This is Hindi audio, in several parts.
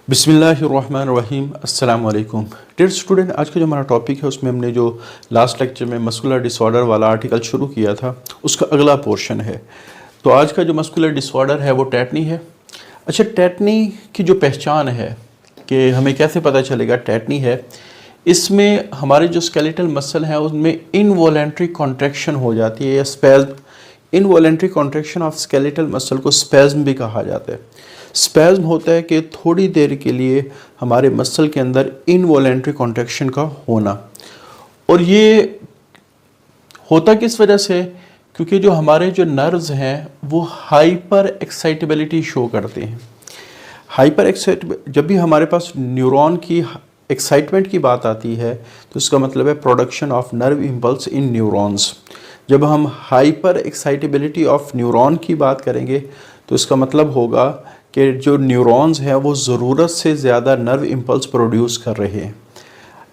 बिस्मिल्लाहिर्रहमानिर्रहीम अस्सलाम वालेकुम डियर स्टूडेंट। आज का जो हमारा टॉपिक है उसमें हमने जो लास्ट लेक्चर में मस्कुलर डिसऑर्डर वाला आर्टिकल शुरू किया था उसका अगला पोर्शन है। तो आज का जो मस्कुलर डिसऑर्डर है वो टेटनी है। अच्छा, टेटनी की जो पहचान है कि हमें कैसे पता चलेगा टेटनी है, इसमें हमारे जो स्केलेटल मसल है उनमें इनवॉलेंट्री कॉन्ट्रैक्शन हो जाती है या spasm. Involuntary contraction of skeletal muscle को स्पैज्म भी कहा जाता है। स्पैज्म होता है कि थोड़ी देर के लिए हमारे मसल के अंदर इनवॉलेंट्री कॉन्ट्रैक्शन का होना। और ये होता किस वजह से? क्योंकि जो हमारे जो नर्व्स हैं वो हाइपर एक्साइटेबिलिटी शो करते हैं। हाइपर एक्साइट जब भी हमारे पास न्यूरॉन की एक्साइटमेंट की बात आती है तो इसका मतलब है production of nerve impulse in neurons. जब हम हाइपर एक्साइटेबिलिटी ऑफ न्यूरॉन की बात करेंगे तो इसका मतलब होगा कि जो न्यूरॉन्स हैं वो ज़रूरत से ज़्यादा नर्व इम्पल्स प्रोड्यूस कर रहे हैं।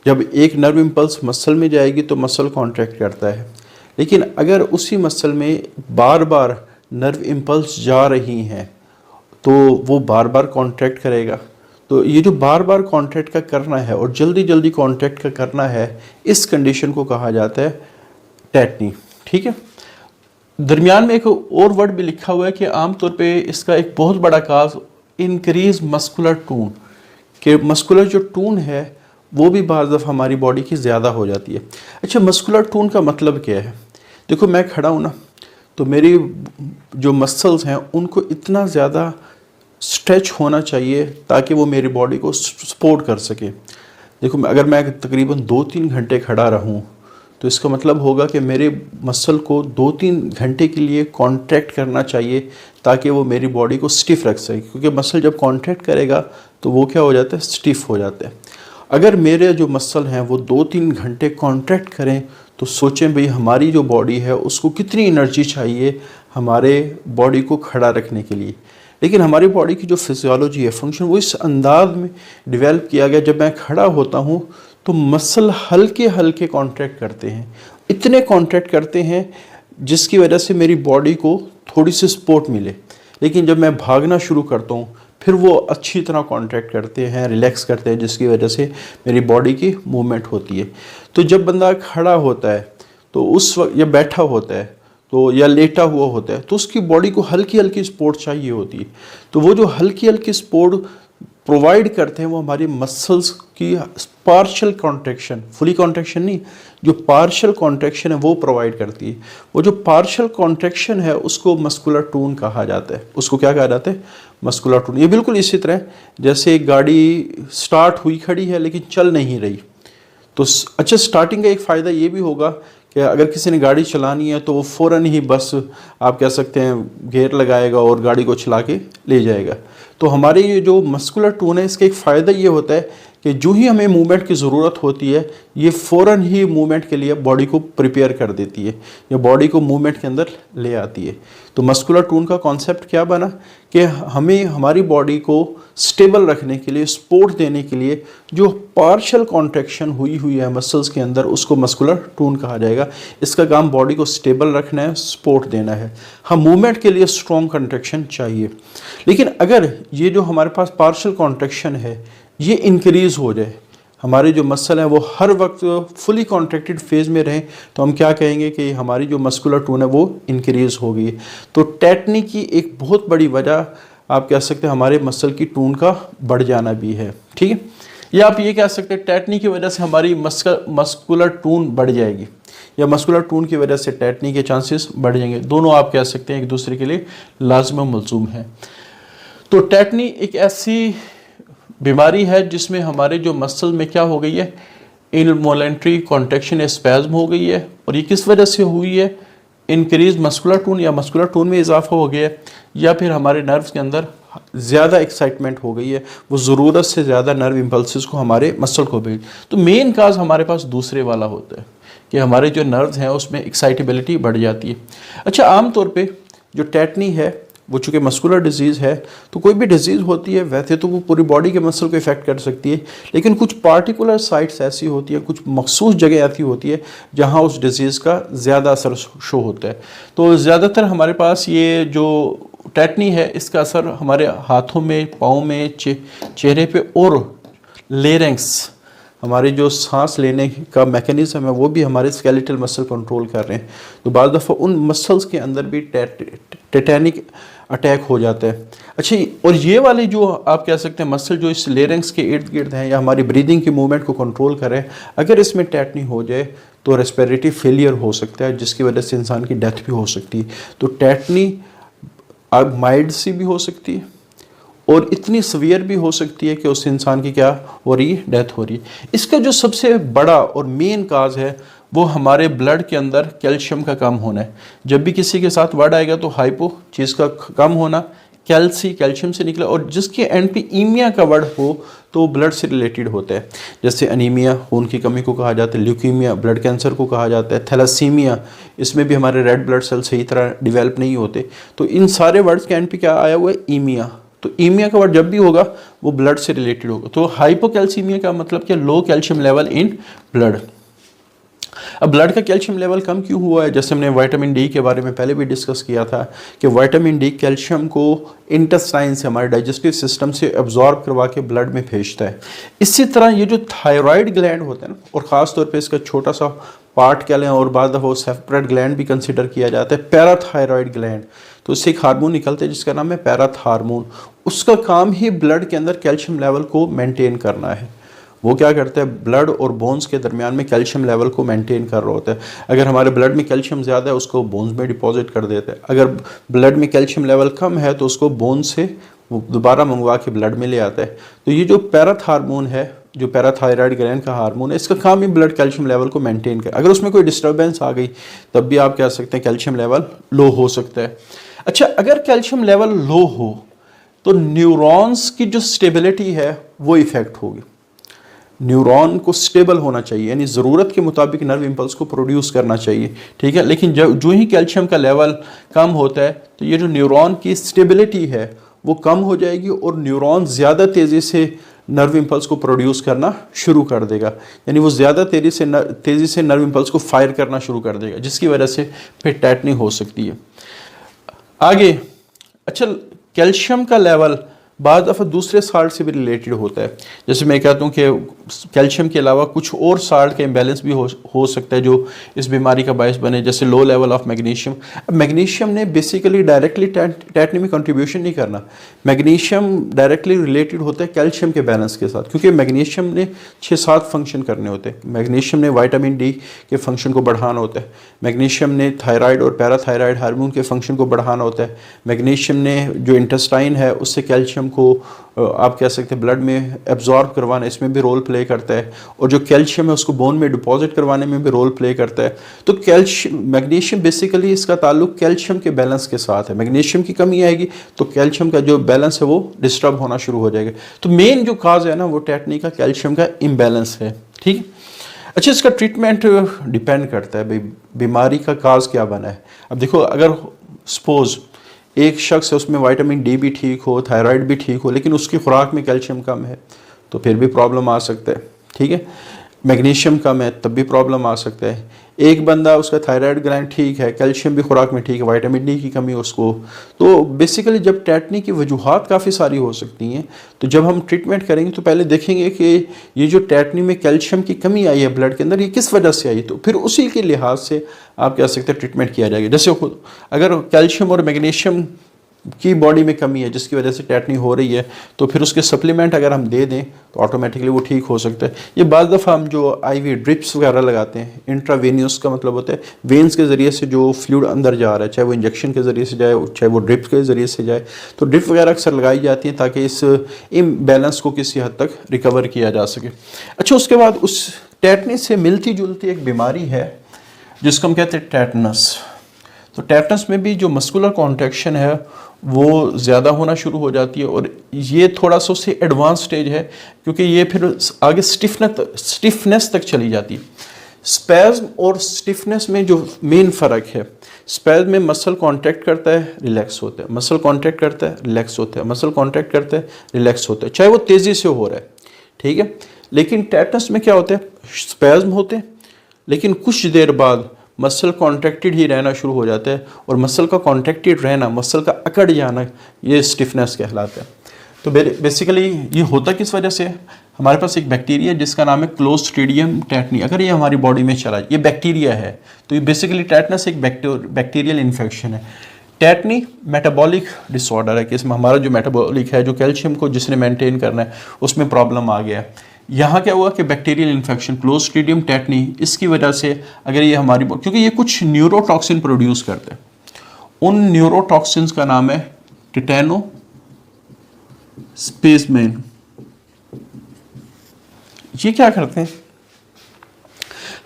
जब एक नर्व इम्पल्स मसल में जाएगी तो मसल कॉन्ट्रैक्ट करता है, लेकिन अगर उसी मसल में बार बार नर्व इम्पल्स जा रही हैं तो वो बार बार कॉन्ट्रैक्ट करेगा। तो ये जो बार बार कॉन्ट्रैक्ट का करना है और जल्दी जल्दी कॉन्ट्रैक्ट का करना है, इस कंडीशन को कहा जाता है टेटनी। ठीक है। दरमियान में एक और वर्ड भी लिखा हुआ है कि आमतौर पे इसका एक बहुत बड़ा काज इंक्रीज मस्कुलर टून, कि मस्कुलर जो टून है वो भी बाज़ दफ़ा हमारी बॉडी की ज़्यादा हो जाती है। अच्छा, मस्कुलर टून का मतलब क्या है? देखो, मैं खड़ा हूँ ना, तो मेरी जो मसल्स हैं उनको इतना ज़्यादा स्ट्रेच होना चाहिए ताकि वो मेरी बॉडी को सपोर्ट कर सके। देखो, अगर मैं तकरीबन 2-3 घंटे खड़ा रहूँ तो इसका मतलब होगा कि मेरे मसल को 2-3 घंटे के लिए कॉन्ट्रैक्ट करना चाहिए ताकि वो मेरी बॉडी को स्टिफ रख सके, क्योंकि मसल जब कॉन्ट्रैक्ट करेगा तो वो क्या हो जाता है? स्टिफ हो जाता है। अगर मेरे जो मसल हैं वो 2-3 घंटे कॉन्ट्रैक्ट करें तो सोचें भाई हमारी जो बॉडी है उसको कितनी एनर्जी चाहिए हमारे बॉडी को खड़ा रखने के लिए। लेकिन हमारी बॉडी की जो फिजियोलॉजी है, फंक्शन, वो इस अंदाज में डेवलप किया गया, जब मैं खड़ा होता हूँ तो मसल हल्के हल्के कॉन्ट्रैक्ट करते हैं, इतने कॉन्ट्रैक्ट करते हैं जिसकी वजह से मेरी बॉडी को थोड़ी सी सपोर्ट मिले। लेकिन जब मैं भागना शुरू करता हूँ फिर वो अच्छी तरह कॉन्ट्रैक्ट करते हैं, रिलैक्स करते हैं, जिसकी वजह से मेरी बॉडी की मूवमेंट होती है। तो जब बंदा खड़ा होता है तो उस वक्त, या बैठा होता है तो, या लेटा हुआ होता है, तो उसकी बॉडी को हल्की हल्की सपोर्ट चाहिए होती है। तो वो जो हल्की हल्की सपोर्ट प्रोवाइड करते हैं वो हमारी मसल्स की पार्शियल कॉन्ट्रैक्शन, फुली कॉन्ट्रैक्शन नहीं, जो पार्शियल कॉन्ट्रैक्शन है वो प्रोवाइड करती है। वो जो पार्शियल कॉन्ट्रैक्शन है उसको मस्कुलर टून कहा जाता है। उसको क्या कहा जाता है? Muscular tone. ये बिल्कुल इसी तरह जैसे एक गाड़ी स्टार्ट हुई खड़ी है लेकिन चल नहीं रही। तो अच्छा, स्टार्टिंग का एक फ़ायदा ये भी होगा कि अगर किसी ने गाड़ी चलानी है तो वो फ़ौरन ही बस, आप कह सकते हैं, गियर लगाएगा और गाड़ी को चला के ले जाएगा। तो हमारे ये जो मस्कुलर टून है इसका एक फ़ायदा ये होता है कि जो ही हमें मूवमेंट की ज़रूरत होती है ये फ़ौरन ही मूवमेंट के लिए बॉडी को प्रिपेयर कर देती है, या बॉडी को मूवमेंट के अंदर ले आती है। तो मस्कुलर टून का कॉन्सेप्ट क्या बना कि हमें हमारी बॉडी को स्टेबल रखने के लिए, सपोर्ट देने के लिए जो पार्शियल कॉन्ट्रैक्शन हुई है मसल्स के अंदर, उसको मस्कुलर टून कहा जाएगा। इसका काम बॉडी को स्टेबल रखना है, सपोर्ट देना है। हाँ, मूवमेंट के लिए स्ट्रॉन्ग कॉन्ट्रैक्शन चाहिए, लेकिन अगर ये जो हमारे पास पार्शियल कॉन्ट्रैक्शन है ये इंक्रीज़ हो जाए, हमारे जो मसल हैं वो हर वक्त फुली कॉन्ट्रैक्टेड फेज़ में रहें, तो हम क्या कहेंगे कि हमारी जो मस्कुलर टून है वो इंक्रीज़ हो गई है। तो टेटनी की एक बहुत बड़ी वजह आप कह सकते हैं हमारे मसल की टून का बढ़ जाना भी है। ठीक है। या आप ये कह सकते हैं टेटनी की वजह से हमारी मस्कुलर टून बढ़ जाएगी, या मस्कुलर टून की वजह से टेटनी के चांसेस बढ़ जाएंगे। दोनों आप कह सकते हैं एक दूसरे के लिए लाज़िम मलज़ूम है। तो टेटनी एक ऐसी बीमारी है जिसमें हमारे जो मसल में क्या हो गई है? इनवॉलेंट्री कॉन्ट्रैक्शन, स्पैज्म हो गई है। और ये किस वजह से हुई है? इंक्रीज मस्कुलर टून, या मस्कुलर टून में इजाफा हो गया है, या फिर हमारे नर्व्स के अंदर ज़्यादा एक्साइटमेंट हो गई है, वो ज़रूरत से ज़्यादा नर्व इम्पल्सिस को हमारे मसल को भेज। तो मेन काज हमारे पास दूसरे वाला होता है कि हमारे जो नर्व्स हैं उसमें एक्साइटेबिलिटी बढ़ जाती है। अच्छा, आमतौर पर जो टेटनी है वो चूँकि मस्कुलर डिजीज़ है, तो कोई भी डिजीज़ होती है वैसे तो वो पूरी बॉडी के मसल को इफेक्ट कर सकती है, लेकिन कुछ पार्टिकुलर साइट्स ऐसी होती है, कुछ मखसूस जगह ऐसी होती है जहाँ उस डिज़ीज़ का ज़्यादा असर शो होता है। तो ज़्यादातर हमारे पास ये जो टेटनी है इसका असर हमारे हाथों में, पाँव में, चेहरे पे और लेरेंक्स, हमारे जो सांस लेने का मैकेनिज्म है वो भी हमारे स्केलेटल मसल कंट्रोल कर रहे हैं। तो बाज़ दफ़ा उन मसल्स के अंदर भी टेटैनिक अटैक हो जाता है। अच्छा, और ये वाले जो आप कह सकते हैं मसल जो इस लेरेंक्स के इर्द गिर्द हैं या हमारी ब्रीदिंग की मूवमेंट को कंट्रोल करें, अगर इसमें टेटनी हो जाए तो रेस्पिरेटरी फेलियर हो सकता है, जिसकी वजह से इंसान की डेथ भी हो सकती है। तो टेटनी माइल्ड सी भी हो सकती है और इतनी सवियर भी हो सकती है कि उस इंसान की क्या हो रही है, डेथ हो रही है। इसका जो सबसे बड़ा और मेन काज है वो हमारे ब्लड के अंदर कैल्शियम का कम होना है। जब भी किसी के साथ वर्ड आएगा तो हाइपो चीज़ का कम होना, कैल्शियम से निकला, और जिसके एंड पे ईमिया का वर्ड हो तो ब्लड से रिलेटेड होता है। जैसे अनीमिया खून की कमी को कहा जाता है, ल्यूकीमिया ब्लड कैंसर को कहा जाता है, थैलासीमिया इसमें भी हमारे रेड ब्लड सेल सही तरह डिवेल्प नहीं होते। तो इन सारे वर्ड्स के एंड पे क्या आया हुआ है, ईमिया। तो ईमिया का वर्ड जब भी होगा वो ब्लड से रिलेटेड होगा। तो हाइपोकैल्सीमिया का मतलब क्या, लो कैल्शियम लेवल इन ब्लड। अब ब्लड का कैल्शियम लेवल कम क्यों हुआ है, जैसे हमने विटामिन डी के बारे में पहले भी डिस्कस किया था कि विटामिन डी कैल्शियम को इंटेस्टाइन से, हमारे डाइजेस्टिव सिस्टम से एब्जॉर्ब करवा के ब्लड में भेजता है। इसी तरह ये जो थायराइड ग्लैंड होता है ना, और ख़ास तौर पे इसका छोटा सा पार्ट कह लें और बाद दफ़ा सेपरेट ग्लैंड भी कंसिडर किया जाता है, पैराथायराइड ग्लैंड। तो इससे एक हार्मोन निकलता है जिसका नाम है पैराथार्मोन। उसका काम ही ब्लड के अंदर कैल्शियम लेवल को मेंटेन करना है। वो क्या करता है, ब्लड और बोन्स के दरमियान में कैल्शियम लेवल को मेंटेन कर रहा होता है। अगर हमारे ब्लड में कैल्शियम ज़्यादा है उसको बोन्स में डिपॉजिट कर देता है, अगर ब्लड में कैल्शियम लेवल कम है तो उसको बोन्स से दोबारा मंगवा के ब्लड में ले आता है। तो ये जो पैराथार्मोन है, जो पैराथायराइड ग्लैंड का हार्मोन है, इसका काम ही ब्लड कैल्शियम लेवल को मेंटेन कर। अगर उसमें कोई डिस्टर्बेंस आ गई तब भी आप कह सकते हैं कैल्शियम लेवल लो हो सकता है। अच्छा, अगर कैल्शियम लेवल लो हो तो न्यूरॉन्स की जो स्टेबिलिटी है वो इफेक्ट होगी। न्यूरॉन को स्टेबल होना चाहिए, यानी ज़रूरत के मुताबिक नर्व इम्पल्स को प्रोड्यूस करना चाहिए, ठीक है। लेकिन जो ही कैल्शियम का लेवल कम होता है तो ये जो न्यूरॉन की स्टेबिलिटी है वो कम हो जाएगी और न्यूरॉन ज़्यादा तेज़ी से नर्व इम्पल्स को प्रोड्यूस करना शुरू कर देगा, यानी वो ज़्यादा तेज़ी से नर्व इम्पल्स को फायर करना शुरू कर देगा, जिसकी वजह से फिर टेटनी हो सकती है। आगे, अच्छा, कैल्शियम का लेवल बाद दफ़ा दूसरे साल्ट से भी रिलेटेड होता है। जैसे मैं कहता हूँ कि कैल्शियम के अलावा कुछ और साल्ट का इम्बैलेंस भी हो सकता है जो इस बीमारी का बायस बने, जैसे लो लेवल ऑफ मैग्नीशियम। अब मैग्नीशियम ने बेसिकली डायरेक्टली टेटनी में कंट्रीब्यूशन नहीं करना। मैग्नीशियम डायरेक्टली रिलेटेड होता है कैल्शियम के बैलेंस के साथ, क्योंकि मैग्नीशियम ने 6-7 फंक्शन करने होते हैं। मैग्नीशियम ने विटामिन डी के फंक्शन को बढ़ाना होता है, मैग्नीशियम ने थायराइड और पैराथायराइड हार्मोन के फंक्शन को बढ़ाना होता है, मैग्नीशियम ने जो इंटेस्टाइन है उससे कैल्शियम को आप कह सकते हैं ब्लड में एब्जॉर्ब करवाना, इसमें भी रोल प्ले करता है, और जो कैल्शियम है उसको बोन में डिपॉजिट करवाने में भी रोल प्ले करता है। तो मैग्नीशियम बेसिकली इसका ताल्लुक कैल्शियम के बैलेंस के साथ है। मैग्नीशियम की कमी आएगी तो कैल्शियम का जो बैलेंस है वो डिस्टर्ब होना शुरू हो जाएगा। तो मेन जो काज है ना वो टेटनी का कैल्शियम का इम्बैलेंस है, ठीक है। अच्छा, इसका ट्रीटमेंट डिपेंड करता है भाई बीमारी का काज क्या बना है। अब देखो, अगर सपोज एक शख्स है उसमें विटामिन डी भी ठीक हो, थायराइड भी ठीक हो, लेकिन उसकी खुराक में कैल्शियम कम है तो फिर भी प्रॉब्लम आ सकता है, ठीक है। मैग्नीशियम कम है तब भी प्रॉब्लम आ सकता है। एक बंदा उसका थायराइड ग्लैंड ठीक है, कैल्शियम भी खुराक में ठीक है, विटामिन डी की कमी उसको। तो बेसिकली जब टेटनी की वजूहात काफ़ी सारी हो सकती हैं, तो जब हम ट्रीटमेंट करेंगे तो पहले देखेंगे कि ये जो टेटनी में कैल्शियम की कमी आई है ब्लड के अंदर, ये किस वजह से आई, तो फिर उसी के लिहाज से आप कह सकते हैं ट्रीटमेंट किया जाएगा। जैसे खुद अगर कैल्शियम और मैग्नीशियम की बॉडी में कमी है जिसकी वजह से टेटनी हो रही है, तो फिर उसके सप्लीमेंट अगर हम दे दें तो ऑटोमेटिकली वो ठीक हो सकता है। ये बाज़ दफ़ा हम जो आईवी ड्रिप्स वगैरह लगाते हैं, इंट्रावेनियस का मतलब होता है वेन्स के ज़रिए से जो फ्लूइड अंदर जा रहा है, चाहे वो इंजेक्शन के ज़रिए से जाए चाहे वो ड्रिप के ज़रिए से जाए, तो ड्रिप वगैरह अक्सर लगाई जाती हैं ताकि इस इम्बैलेंस को किसी हद तक रिकवर किया जा सके। अच्छा, उसके बाद उस टेटनी से मिलती जुलती एक बीमारी है जिसको हम कहते हैं टेटनस। तो टेटनस में भी जो मस्कुलर कॉन्ट्रैक्शन है वो ज़्यादा होना शुरू हो जाती है, और ये थोड़ा सा उससे एडवांस स्टेज है क्योंकि ये फिर आगे स्टिफनेस तक चली जाती है। स्पैज्म और स्टिफनेस में जो मेन फ़र्क है, स्पैज्म में मसल कॉन्ट्रैक्ट करता है रिलैक्स होता है, मसल कॉन्ट्रैक्ट करता है रिलैक्स होता है, मसल कॉन्ट्रैक्ट करता है रिलैक्स होता है, चाहे वो तेज़ी से हो रहा है, ठीक है। लेकिन टेटनस में क्या होता है, स्पैज्म होते हैं लेकिन कुछ देर बाद मसल कॉन्ट्रैक्टेड ही रहना शुरू हो जाता है, और मसल का कॉन्ट्रैक्टेड रहना, मसल का अकड़ जाना, ये स्टिफनेस कहलाता है। तो बेसिकली ये होता किस वजह से, हमारे पास एक बैक्टीरिया जिसका नाम है क्लोस्ट्रीडियम टेटनी, अगर ये हमारी बॉडी में चला, ये बैक्टीरिया है, तो ये बेसिकली टेटनस एक बैक्टीरियल इन्फेक्शन है। टेटनी मेटाबॉलिक डिसऑर्डर है कि इसमें हमारा जो मेटाबॉलिक है, जो कैल्शियम को जिसने मेंटेन करना है, उसमें प्रॉब्लम आ गया। यहाँ क्या हुआ कि बैक्टीरियल इन्फेक्शन क्लोस्ट्रीडियम टेटनी, इसकी वजह से अगर ये हमारी, क्योंकि ये कुछ न्यूरोटॉक्सिन प्रोड्यूस करते हैं, उन न्यूरोटॉक्सिन्स का नाम है टिटेनो स्पेसमैन। ये क्या करते हैं,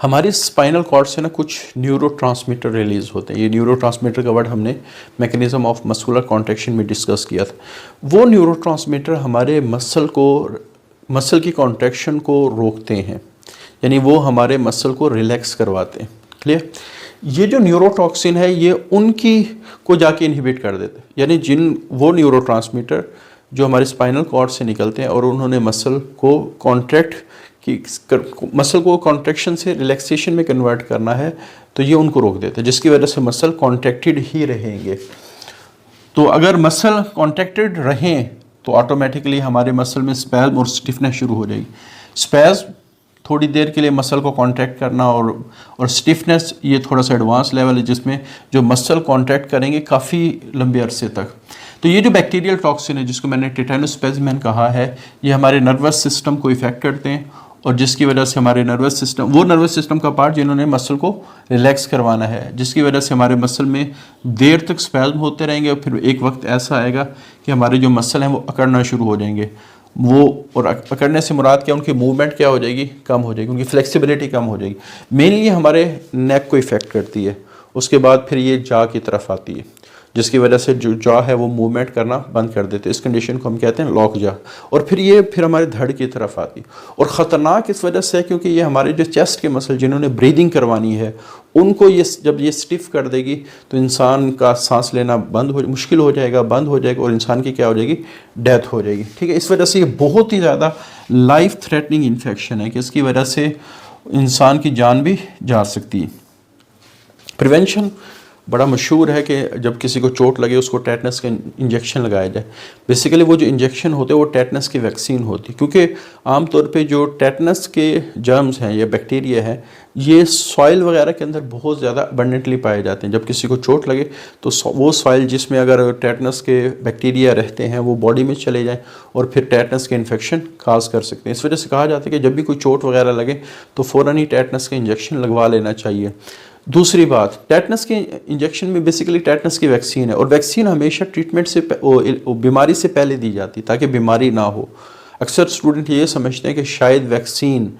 हमारे स्पाइनल कॉर्ड से ना कुछ न्यूरोट्रांसमीटर रिलीज होते हैं। ये न्यूरोट्रांसमीटर का वर्ड हमने मैकेनिज्म ऑफ मस्कुलर कॉन्ट्रैक्शन में डिस्कस किया था। वो न्यूरोट्रांसमीटर हमारे मसल की कॉन्ट्रैक्शन को रोकते हैं, यानी वो हमारे मसल को रिलैक्स करवाते हैं। क्लियर? ये जो न्यूरोटॉक्सिन है ये उनकी को जाके इनहिबिट कर देते हैं, यानी वो न्यूरोट्रांसमीटर जो हमारे स्पाइनल कॉर्ड से निकलते हैं और उन्होंने मसल को कॉन्ट्रैक्शन से रिलैक्सेशन में कन्वर्ट करना है, तो ये उनको रोक देते हैं, जिसकी वजह से मसल कॉन्ट्रैक्टेड ही रहेंगे। तो अगर मसल कॉन्ट्रैक्टेड रहें तो ऑटोमेटिकली हमारे मसल में स्पैज़म और स्टिफनेस शुरू हो जाएगी। स्पैज़म थोड़ी देर के लिए मसल को कॉन्ट्रैक्ट करना, और स्टिफनेस ये थोड़ा सा एडवांस लेवल है जिसमें जो मसल कॉन्ट्रैक्ट करेंगे काफ़ी लंबे अरसे तक। तो ये जो बैक्टीरियल टॉक्सिन है जिसको मैंने टिटेनोस्पेज़मेन कहा है, ये हमारे नर्वस सिस्टम को इफेक्ट करते हैं, और जिसकी वजह से हमारे नर्वस सिस्टम का पार्ट जिन्होंने मसल को रिलैक्स करवाना है, जिसकी वजह से हमारे मसल में देर तक स्पैज़म होते रहेंगे, और फिर एक वक्त ऐसा आएगा कि हमारे जो मसल हैं वो अकड़ना शुरू हो जाएंगे। और अकड़ने से मुराद क्या, उनकी मूवमेंट क्या हो जाएगी, कम हो जाएगी, उनकी फ्लेक्सिबिलिटी कम हो जाएगी। मेनली हमारे नेक को इफेक्ट करती है, उसके बाद फिर ये जॉ की तरफ आती है, जिसकी वजह से जो जॉ है वो मूवमेंट करना बंद कर देते हैं। इस कंडीशन को हम कहते हैं लॉक जॉ। और फिर हमारे धड़ की तरफ आती है, और ख़तरनाक इस वजह से है क्योंकि ये हमारे जो चेस्ट के मसल जिन्होंने ब्रीदिंग करवानी है, उनको जब ये स्टिफ कर देगी तो इंसान का सांस लेना मुश्किल हो जाएगा, बंद हो जाएगा, और इंसान की क्या हो जाएगी, डेथ हो जाएगी। ठीक है, इस वजह से ये बहुत ही ज़्यादा लाइफ थ्रेटनिंग इन्फेक्शन है कि इसकी वजह से इंसान की जान भी जा सकती है। प्रिवेंशन बड़ा मशहूर है कि जब किसी को चोट लगे उसको टेटनस का इंजेक्शन लगाया जाए। बेसिकली वो जो इंजेक्शन होते हैं वो टेटनस की वैक्सीन होती है, क्योंकि आमतौर पे जो टेटनस के जर्म्स हैं या बैक्टीरिया हैं ये सॉइल वगैरह के अंदर बहुत ज़्यादा अबंडेंटली पाए जाते हैं। जब किसी को चोट लगे तो वो सॉइल जिसमें अगर टेटनस के बैक्टीरिया रहते हैं वो बॉडी में चले जाएँ और फिर टेटनस के इन्फेक्शन काज कर सकते हैं। इस वजह से कहा जाता है कि जब भी कोई चोट वगैरह लगे तो फ़ौरन ही टेटनस का इंजेक्शन लगवा लेना चाहिए। दूसरी बात, टेटनस के इंजेक्शन में बेसिकली टेटनस की वैक्सीन है, और वैक्सीन हमेशा ट्रीटमेंट से बीमारी से पहले दी जाती है ताकि बीमारी ना हो। अक्सर स्टूडेंट ये समझते हैं कि शायद वैक्सीन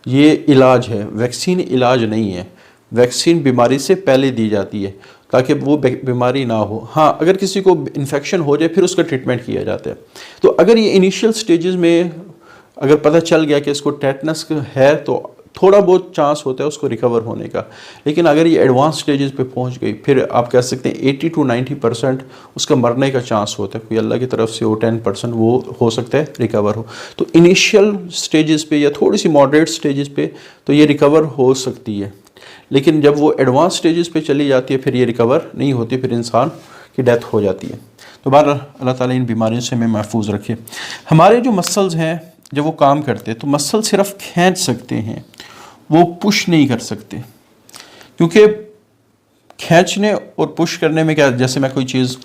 ये इलाज है, वैक्सीन इलाज नहीं है, वैक्सीन बीमारी से पहले दी जाती है ताकि वो बीमारी ना हो। हाँ, अगर किसी को इन्फेक्शन हो जाए फिर उसका ट्रीटमेंट किया जाता है। तो अगर ये इनिशियल स्टेजेस में अगर पता चल गया कि इसको टेटनस है तो थोड़ा बहुत चांस होता है उसको रिकवर होने का, लेकिन अगर ये एडवांस स्टेजेस पे पहुंच गई फिर आप कह सकते हैं 80 to 90% उसका मरने का चांस होता है। कोई अल्लाह की तरफ से हो 10% वो हो सकता है रिकवर हो। तो इनिशियल स्टेजेस पे या थोड़ी सी मॉडरेट स्टेजेस पे तो ये रिकवर हो सकती है, लेकिन जब वो एडवांस स्टेजेस पे चली जाती है फिर ये रिकवर नहीं होती, फिर इंसान की डेथ हो जाती है। तो बहरहाल अल्लाह ताला इन बीमारियों से हमें महफूज रखे। हमारे जो मसल्स हैं जब वो काम करते हैं तो मसल सिर्फ खींच सकते हैं, वो पुश नहीं कर सकते, क्योंकि खींचने और पुश करने में क्या, जैसे मैं कोई चीज़,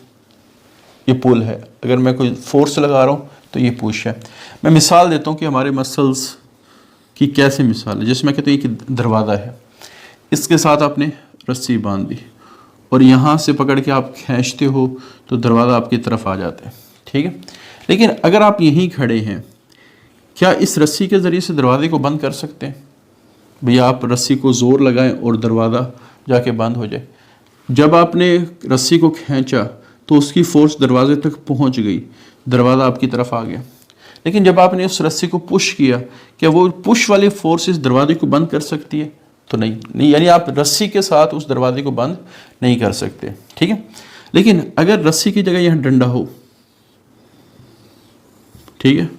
ये पुल है, अगर मैं कोई फोर्स लगा रहा हूँ तो ये पुश है। मैं मिसाल देता हूँ कि हमारे मसल्स की कैसे मिसाल है, जिसमें कहते हैं कि दरवाज़ा है, इसके साथ आपने रस्सी बांध दी और यहाँ से पकड़ के आप खींचते हो तो दरवाज़ा आपकी तरफ आ जाता है। ठीक है, लेकिन अगर आप यहीं खड़े हैं, क्या इस रस्सी के ज़रिए से दरवाजे को बंद कर सकते हैं? भैया आप रस्सी को ज़ोर लगाएं और दरवाज़ा जाके बंद हो जाए। जब आपने रस्सी को खींचा तो उसकी फोर्स दरवाजे तक पहुंच गई, दरवाज़ा आपकी तरफ आ गया। लेकिन जब आपने उस रस्सी को पुश किया, क्या वो पुश वाली फोर्स इस दरवाजे को बंद कर सकती है? तो नहीं, यानी आप रस्सी के साथ उस दरवाजे को बंद नहीं कर सकते। ठीक है, लेकिन अगर रस्सी की जगह यहाँ डंडा हो, ठीक है,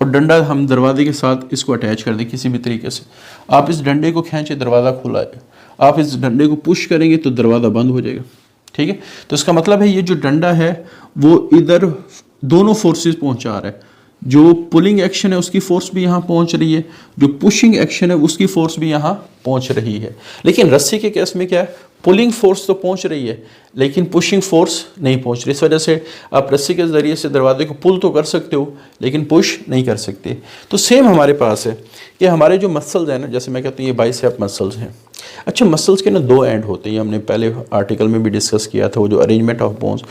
और डंडा हम दरवाजे के साथ इसको अटैच कर दें किसी भी तरीके से, आप इस डंडे को खींचे, दरवाज़ा खुला है, आप इस डंडे को पुश करेंगे तो दरवाज़ा बंद हो जाएगा। ठीक है, तो इसका मतलब है ये जो डंडा है वो इधर दोनों फोर्सेस पहुंचा रहा है। जो पुलिंग एक्शन है उसकी फोर्स भी यहाँ पहुंच रही है, जो पुशिंग एक्शन है उसकी फोर्स भी यहाँ पहुंच रही है। लेकिन रस्सी के केस में क्या है, पुलिंग फोर्स तो पहुंच रही है लेकिन पुशिंग फोर्स नहीं पहुंच रही। इस वजह से आप रस्सी के ज़रिए से दरवाजे को पुल तो कर सकते हो लेकिन पुश नहीं कर सकते। तो सेम हमारे पास है कि हमारे जो मसल्स हैं ना, जैसे मैं कहता हूँ ये बाइसेप मसल्स हैं। अच्छा, मसल्स के ना दो एंड होते हैं, हमने पहले आर्टिकल में भी डिस्कस किया था, वो जो अरेंजमेंट ऑफ बोन्स।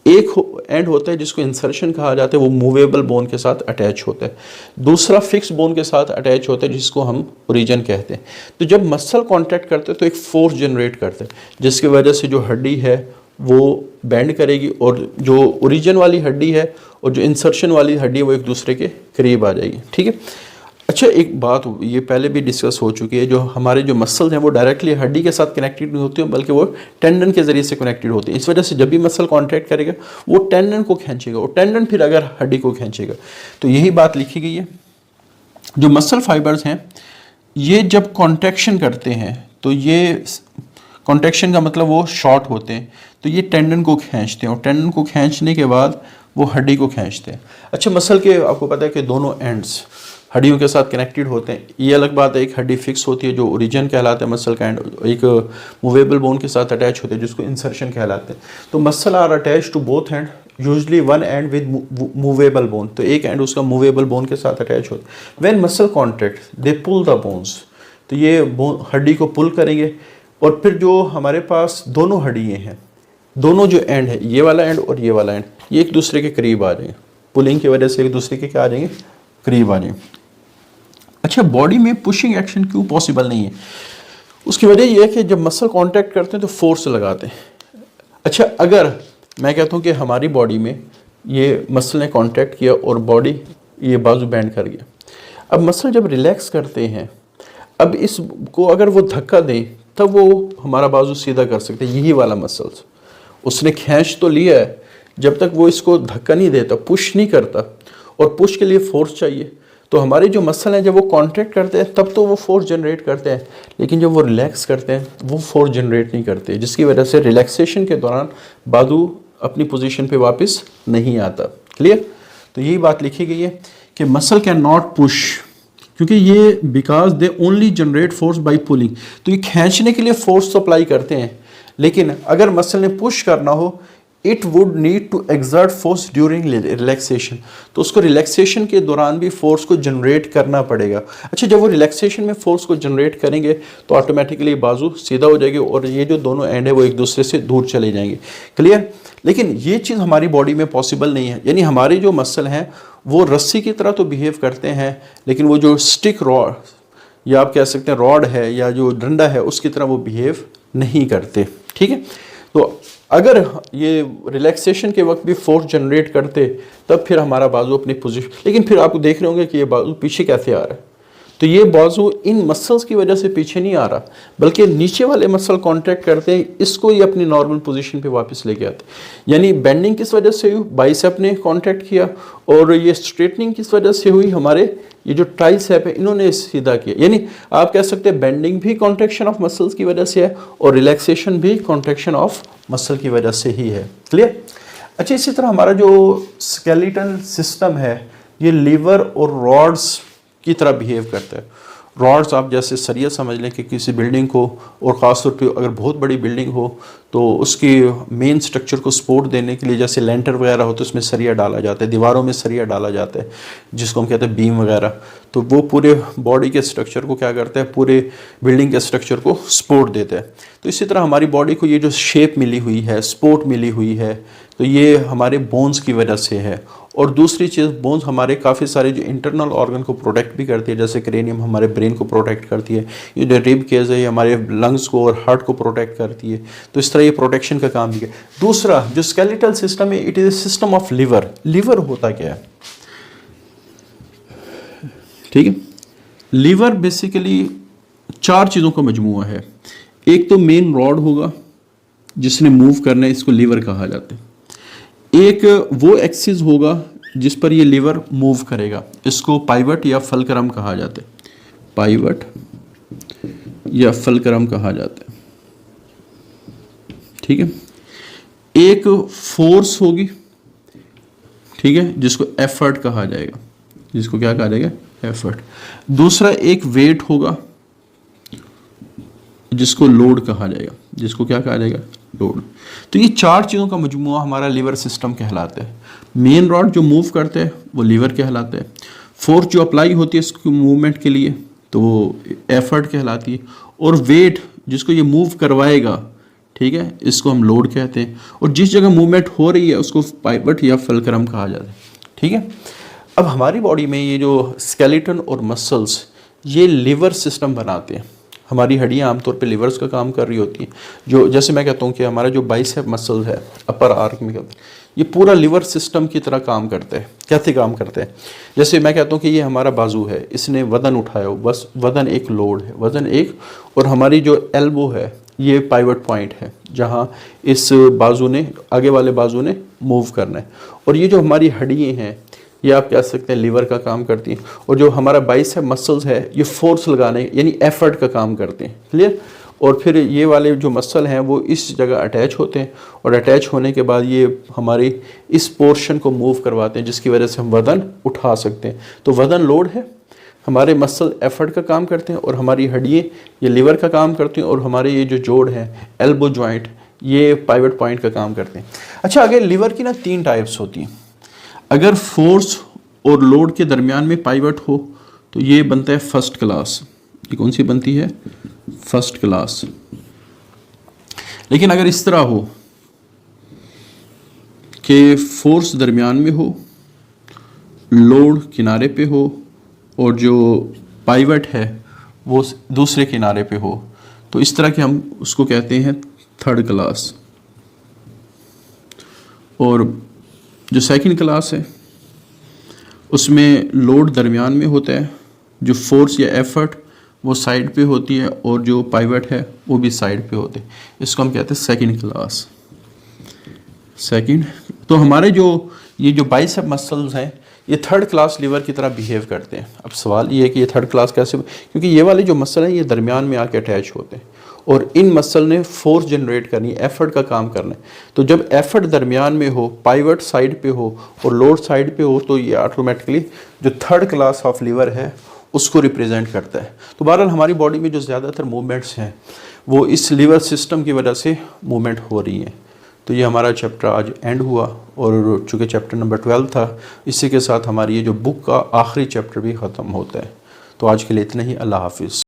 एक एंड होता है जिसको इंसर्शन कहा जाता है, वो मूवेबल बोन के साथ अटैच होता है। दूसरा फिक्स बोन के साथ अटैच होता है जिसको हम ओरिजिन कहते हैं। तो जब मसल कांटेक्ट करते हैं तो एक फोर्स जनरेट करते हैं जिसकी वजह से जो हड्डी है वो बेंड करेगी और जो ओरिजिन वाली हड्डी है और जो इंसर्शन वाली हड्डी है वो एक दूसरे के करीब आ जाएगी। ठीक है। अच्छा, एक बात ये पहले भी डिस्कस हो चुकी है, जो हमारे जो मसल्स हैं वो डायरेक्टली हड्डी के साथ कनेक्टेड नहीं होती हैं बल्कि वो टेंडन के ज़रिए से कनेक्टेड होती है। इस वजह से जब भी मसल कांटेक्ट करेगा वो टेंडन को खींचेगा और टेंडन फिर अगर हड्डी को खींचेगा। तो यही बात लिखी गई है। जो मसल फाइबर्स हैं ये जब कॉन्ट्रैक्शन करते हैं तो ये कॉन्ट्रैक्शन का मतलब वो शॉर्ट होते हैं, तो ये टेंडन को खींचते हैं और टेंडन को खींचने के बाद वो हड्डी को खींचते हैं। अच्छा, मसल के आपको पता है कि दोनों एंड्स हड्डियों के साथ कनेक्टेड होते हैं। ये अलग बात है, एक हड्डी फिक्स होती है जो ओरिजिन कहलाता है मसल का एंड, एक मूवेबल बोन के साथ अटैच होते हैं जिसको इंसर्शन कहलाते हैं। तो muscle are attach to both end, usually one end with movable bone, तो एक एंड उसका मूवेबल बोन के साथ अटैच होता है। When muscle contract they pull the bones, तो ये हड्डी को पुल करेंगे और फिर जो हमारे पास दोनों हड्डियाँ हैं, दोनों जो एंड है, ये वाला एंड और ये वाला एंड, ये एक दूसरे के करीब आ जाएंगे। पुलिंग की वजह से एक दूसरे के क्या आ जाएंगे, करीब आ जाएंगे। अच्छा, बॉडी में पुशिंग एक्शन क्यों पॉसिबल नहीं है? उसकी वजह यह है कि जब मसल कांटेक्ट करते हैं तो फोर्स लगाते हैं। अच्छा, अगर मैं कहता हूँ कि हमारी बॉडी में ये मसल ने कांटेक्ट किया और बॉडी ये बाजू बैंड कर गया, अब मसल जब रिलैक्स करते हैं, अब इसको अगर वो धक्का दें तब वो हमारा बाजू सीधा कर सकते हैं। यही वाला मसल्स उसने खींच तो लिया है, जब तक वो इसको धक्का नहीं देता, पुश नहीं करता, और पुश के लिए फोर्स चाहिए। तो हमारे जो मसल हैं जब वो कॉन्ट्रैक्ट करते हैं तब तो वो फोर्स जनरेट करते हैं, लेकिन जब वो रिलैक्स करते हैं वो फोर्स जनरेट नहीं करते, जिसकी वजह से रिलैक्सेशन के दौरान बाजू अपनी पोजीशन पे वापस नहीं आता। क्लियर? तो यही बात लिखी गई है कि मसल कैन नॉट पुश, क्योंकि ये because they only generate force by pulling, तो ये खींचने के लिए फोर्स सप्लाई करते हैं, लेकिन अगर मसल ने पुश करना हो it would need to exert force during relaxation, तो उसको रिलैक्सेशन के दौरान भी फोर्स को जनरेट करना पड़ेगा। अच्छा, जब वो रिलैक्सेशन में फोर्स को जनरेट करेंगे तो ऑटोमेटिकली बाजू सीधा हो जाएगी और ये जो दोनों एंड है वो एक दूसरे से दूर चले जाएंगे। क्लियर? लेकिन ये चीज़ हमारी बॉडी में पॉसिबल नहीं है, यानी हमारे जो मसल हैं वो रस्सी की तरह तो बिहेव करते हैं, लेकिन वो जो स्टिक रॉड या आप कह सकते हैं रॉड है या जो डंडा है उसकी तरह वो बिहेव नहीं करते। ठीक है? तो अगर ये रिलैक्सेशन के वक्त भी फोर्स जनरेट करते तब फिर हमारा बाजू अपनी पोजीशन, लेकिन फिर आप देख रहे होंगे कि ये बाजू पीछे कैसे आ रहा है, तो ये बाजू इन मसल्स की वजह से पीछे नहीं आ रहा, बल्कि नीचे वाले मसल कांटेक्ट करते हैं, इसको ही अपनी नॉर्मल पोजीशन पे वापस लेके आते हैं। यानी बेंडिंग किस वजह से हुई, बाइसेप ने कांटेक्ट किया, और ये स्ट्रेटनिंग किस वजह से हुई, हमारे ये जो ट्राइसेप है इन्होंने सीधा किया। यानी आप कह सकते हैं बेंडिंग भी कॉन्ट्रैक्शन ऑफ मसल्स की वजह से है और रिलैक्सेशन भी कॉन्ट्रैक्शन ऑफ मसल की वजह से ही है। क्लियर? अच्छा, इसी तरह हमारा जो स्केलेटल सिस्टम है ये लीवर और रॉड्स की तरह बिहेव करता है। रॉड्स आप जैसे सरिया समझ लें कि किसी बिल्डिंग को, और ख़ासतौर पे अगर बहुत बड़ी बिल्डिंग हो तो उसकी मेन स्ट्रक्चर को सपोर्ट देने के लिए जैसे लेंटर वगैरह हो तो उसमें सरिया डाला जाता है, दीवारों में सरिया डाला जाता है जिसको हम कहते हैं बीम वगैरह, तो वो पूरे बॉडी के स्ट्रक्चर को क्या करता है, पूरे बिल्डिंग के स्ट्रक्चर को सपोर्ट देता है। तो इसी तरह हमारी बॉडी को ये जो शेप मिली हुई है, सपोर्ट मिली हुई है, तो ये हमारे बोन्स की वजह से है। और दूसरी चीज़, बोन्स हमारे काफ़ी सारे जो इंटरनल ऑर्गन को प्रोटेक्ट भी करती है, जैसे क्रेनियम हमारे ब्रेन को प्रोटेक्ट करती है, ये जो रिब केज है ये हमारे लंग्स को और हार्ट को प्रोटेक्ट करती है, तो इस तरह ये प्रोटेक्शन का काम भी है। दूसरा जो स्केलेटल सिस्टम है it is a system of liver. Liver होता क्या है? ठीक है, लिवर बेसिकली 4 चीज़ों का मजमूआ है। एक तो मेन रॉड होगा जिसने मूव करना है, इसको लीवर कहा जाता है। एक वो एक्सिस होगा जिस पर ये लीवर मूव करेगा, इसको पाइवट या फलक्रम कहा जाता है। पाइवट या फलक्रम कहा जाता है। ठीक है। एक फोर्स होगी, ठीक है, जिसको एफर्ट कहा जाएगा, जिसको क्या कहा जाएगा, एफर्ट। दूसरा एक वेट होगा जिसको लोड कहा जाएगा, जिसको क्या कहा जाएगा, लोड। तो ये चार चीज़ों का मजमूआ हमारा लीवर सिस्टम कहलाता है। मेन रॉड जो मूव करते हैं वो लीवर कहलाता है। फोर्स जो अप्लाई होती है इसको मूवमेंट के लिए तो वो एफर्ट कहलाती है। और वेट जिसको ये मूव करवाएगा, ठीक है, इसको हम लोड कहते हैं। और जिस जगह मूवमेंट हो रही है उसको पाइवट या फुलक्रम कहा जाता है, ठीक है। अब हमारी बॉडी में ये जो स्केलेटन और मसल्स ये लिवर सिस्टम बनाते हैं। हमारी हड्डियाँ आमतौर पे लिवर्स का काम कर रही होती हैं। जो जैसे मैं कहता हूँ कि हमारा जो बाइसेप मसल है, अपर आर्क में कहते हैं, ये पूरा लिवर सिस्टम की तरह काम करते हैं। कैसे काम करते हैं? जैसे मैं कहता हूँ कि ये हमारा बाजू है, इसने वज़न उठाया हो, बस वज़न एक लोड है, वज़न एक। और हमारी जो एल्बो है ये पाइवट पॉइंट है जहाँ इस बाजू ने, आगे वाले बाजू ने मूव करना है। और ये जो हमारी हड्डियाँ हैं ये आप कह सकते हैं लिवर का काम करती हैं। और जो हमारा बाइसेप मसल्स है ये फोर्स लगाने यानी एफर्ट का काम करते हैं। क्लियर? और फिर ये वाले जो मसल हैं वो इस जगह अटैच होते हैं और अटैच होने के बाद ये हमारी इस पोर्शन को मूव करवाते हैं जिसकी वजह से हम वज़न उठा सकते हैं। तो वज़न लोड है, हमारे मसल एफर्ट का काम करते हैं और हमारी हड्डियाँ ये लिवर का काम करती हैं। और हमारे ये जो जोड़ हैं एल्बो जॉइंट ये पाइवट पॉइंट का काम करते हैं। अच्छा, अगर लिवर की ना 3 टाइप्स होती हैं। अगर फोर्स और लोड के दरमियान में पाइवट हो तो ये बनता है फर्स्ट क्लास। ये कौन सी बनती है? First class. लेकिन अगर इस तरह हो कि फोर्स दरमियान में हो, लोड किनारे पे हो और जो पाइवट है वो दूसरे किनारे पे हो, तो इस तरह के हम उसको कहते हैं थर्ड क्लास। और जो सेकंड क्लास है उसमें लोड दरमियान में होता है, जो फोर्स या एफर्ट वो साइड पे होती है और जो पाइवट है वो भी साइड पे होते हैं। इसको हम कहते हैं सेकंड क्लास। सेकंड। तो हमारे जो ये जो बाइसेप मसल्स हैं ये थर्ड क्लास लिवर की तरह बिहेव करते हैं। अब सवाल ये है कि ये थर्ड क्लास कैसे, क्योंकि ये वाले जो मसल हैं ये दरमियान में आके अटैच होते हैं और इन मसल ने फोर्स जनरेट करनी है, एफर्ट का काम करना है। तो जब एफर्ट दरमियान में हो, पाइवट साइड पे हो और लोड साइड पे हो तो ये ऑटोमेटिकली जो थर्ड क्लास ऑफ लिवर है उसको रिप्रेजेंट करता है। तो बहरहाल हमारी बॉडी में जो ज़्यादातर मूवमेंट्स हैं वो इस लिवर सिस्टम की वजह से मूवमेंट हो रही हैं। तो ये हमारा चैप्टर आज एंड हुआ और चूँकि चैप्टर नंबर 12 था, इसी के साथ हमारी ये जो बुक का आखिरी चैप्टर भी ख़त्म होता है। तो आज के लिए इतना ही। अल्लाह हाफिज़।